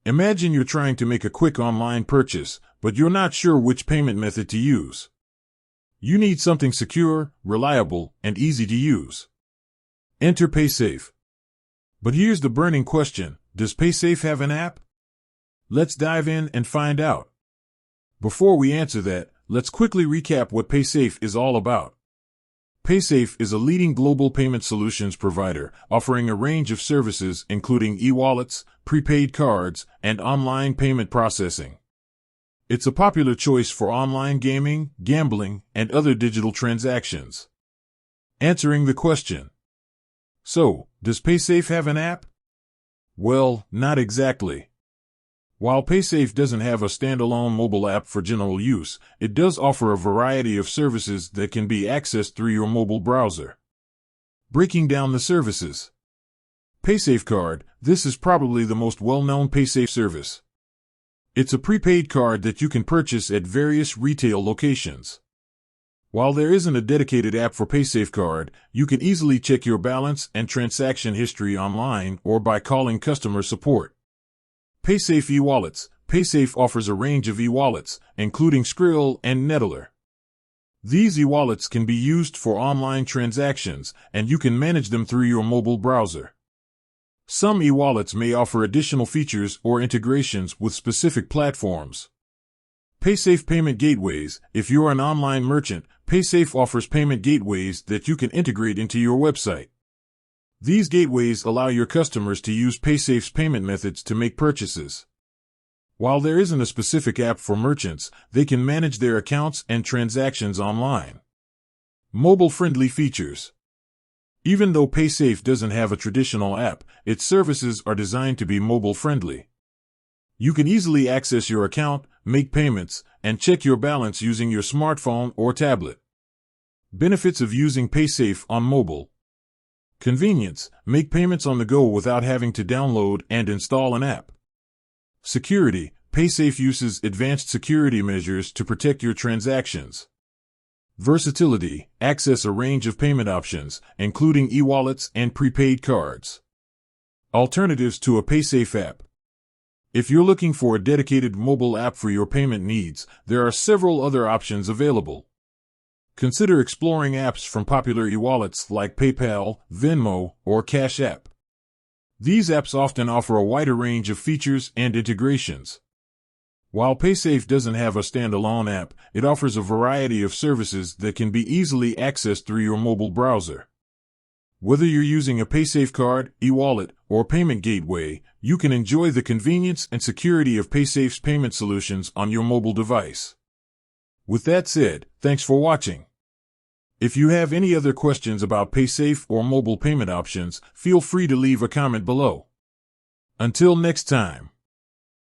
Imagine you're trying to make a quick online purchase, but you're not sure which payment method to use. You need something secure, reliable, and easy to use. Enter Paysafe. But here's the burning question: does Paysafe have an app? Let's dive in and find out. Before we answer that, let's quickly recap what Paysafe is all about. Paysafe is a leading global payment solutions provider, offering a range of services including e-wallets, prepaid cards, and online payment processing. It's a popular choice for online gaming, gambling, and other digital transactions. Answering the question: so, does Paysafe have an app? Well, not exactly. While Paysafe doesn't have a standalone mobile app for general use, it does offer a variety of services that can be accessed through your mobile browser. Breaking down the services. Paysafe Card. This is probably the most well-known Paysafe service. It's a prepaid card that you can purchase at various retail locations. While there isn't a dedicated app for Paysafe Card, you can easily check your balance and transaction history online or by calling customer support. Paysafe e-wallets. Paysafe offers a range of e-wallets, including Skrill and Nettler. These e-wallets can be used for online transactions, and you can manage them through your mobile browser. Some e-wallets may offer additional features or integrations with specific platforms. Paysafe Payment Gateways. If you're an online merchant, Paysafe offers payment gateways that you can integrate into your website. These gateways allow your customers to use Paysafe's payment methods to make purchases. While there isn't a specific app for merchants, they can manage their accounts and transactions online. Mobile-friendly features. Even though Paysafe doesn't have a traditional app, its services are designed to be mobile-friendly. You can easily access your account, make payments, and check your balance using your smartphone or tablet. Benefits of using Paysafe on mobile. Convenience. Make payments on the go without having to download and install an app. Security. Paysafe uses advanced security measures to protect your transactions. Versatility. Access a range of payment options, including e-wallets and prepaid cards. Alternatives to a Paysafe app. If you're looking for a dedicated mobile app for your payment needs, there are several other options available. Consider exploring apps from popular e-wallets like PayPal, Venmo, or Cash App. These apps often offer a wider range of features and integrations. While Paysafe doesn't have a standalone app, it offers a variety of services that can be easily accessed through your mobile browser. Whether you're using a Paysafe card, e-wallet, or payment gateway, you can enjoy the convenience and security of Paysafe's payment solutions on your mobile device. With that said, thanks for watching. If you have any other questions about Paysafe or mobile payment options, feel free to leave a comment below. Until next time.